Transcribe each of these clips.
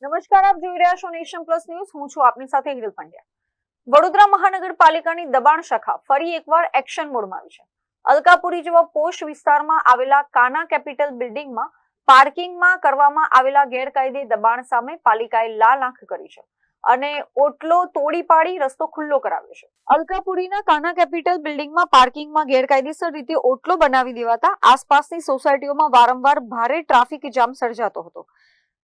નમસ્કાર, આપ જોઈ રહ્યા છો નેશન પ્લસ ન્યૂઝ. હું છું આપની સાથે હિરલ પંડ્યા. વડોદરા મહાનગરપાલિકાની દબાણ શાખા ફરી એકવાર એક્શન મોડમાં આવી છે. અલકાપુરી જેવા પોશ વિસ્તારમાં આવેલા કાના કેપિટલ બિલ્ડિંગમાં પાર્કિંગમાં કરવામાં આવેલા ગેરકાયદે દબાણ સામે પાલિકાએ લાલ આંખ કરી છે અને ઓટલો તોડી પાડી રસ્તો ખુલ્લો કરાવ્યો છે. અલકાપુરીના કાના કેપિટલ બિલ્ડિંગમાં પાર્કિંગમાં ગેરકાયદેસર રીતે ઓટલો બનાવી દેવાતા આસપાસની સોસાયટીઓમાં વારંવાર ભારે ટ્રાફિક જામ સર્જાતો હતો.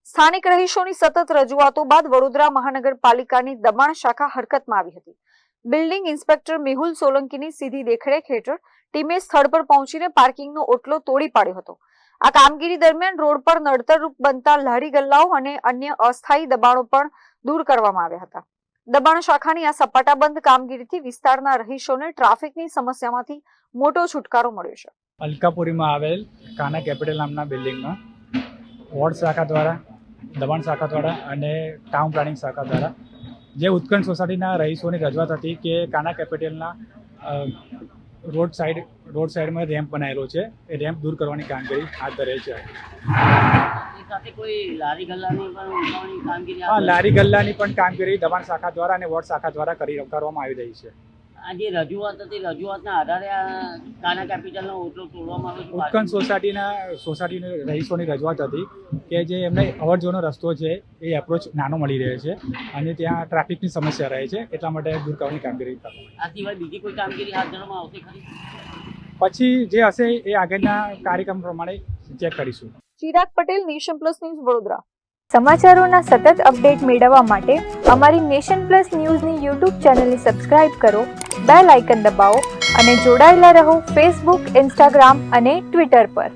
સ્થાનિક રહીશોની સતત રજૂઆતો બાદ વડોદરા મહાનગરપાલિકાની દબાણ શાખા હરકતમાં આવી હતી. બિલ્ડિંગ ઇન્સ્પેક્ટર મેહુલ સોલંકીની સીધી દેખરેખ હેઠળ ટીમે સ્થળ પર પહોંચીને પાર્કિંગનો ઓટલો તોડી પાડ્યો હતો. આ કામગીરી દરમિયાન રોડ પર નડતરરૂપ બનતા લારી ગલ્લાઓ અને અન્ય અસ્થાયી દબાણો પણ દૂર કરવામાં આવ્યા હતા. દબાણ શાખાની આ સપાટાબંધ કામગીરીથી વિસ્તારના રહીશોને ટ્રાફિકની સમસ્યામાંથી મોટો છુટકારો મળ્યો છે. અલકાપુરીમાં આવેલ કાના કેપિટલ નામના બિલ્ડિંગમાં વોર્ડ શાખા દ્વારા, દબાણ શાખા દ્વારા અને ટાઉન પ્લાનિંગ શાખા દ્વારા જે ઉત્કંઠ સોસાયટીના રહીશોની રજૂઆત હતી કે કાના કેપિટલના રોડ સાઈડમાં રેમ્પ બનાવેલો છે, એ રેમ્પ દૂર કરવાની કામગીરી હાથ ધરેલ છે. લારી ગલ્લાની પણ કામગીરી દબાણ શાખા દ્વારા અને વોર્ડ શાખા દ્વારા કરવામાં આવી રહી છે. આ જે રજૂઆત હતી, રજૂઆતના આધારે આ કાના કેપિટલનો ઓટલો તોડવામાં આવ્યો છે. ઉત્કંઠ સોસાયટીની રહીશોની રજૂઆત હતી કે જે એમને અવર જવરનો રસ્તો છે એ એપ્રોચ નાનો મળી રહે છે અને ત્યાં ટ્રાફિકની સમસ્યા રહે છે, એટલા માટે દૂર કરવાની કામગીરી કરવામાં. આ સિવાય બીજી કોઈ કામગીરી હાથ ધરવામાં આવશે ખરી? પછી જે હશે એ આગળના કાર્યક્રમ પ્રમાણે ચેક કરીશું. Chirag Patel, nation plus news, Vadodara. સમાચારોના સતત અપડેટ મેળવવા માટે અમારી નેશન પ્લસ ન્યૂઝની યુટ્યુબ ચેનલને સબસ્ક્રાઇબ કરો, બેલ આઇકન દબાવો અને જોડાયેલા રહો ફેસબુક, ઇન્સ્ટાગ્રામ અને ટ્વિટર પર.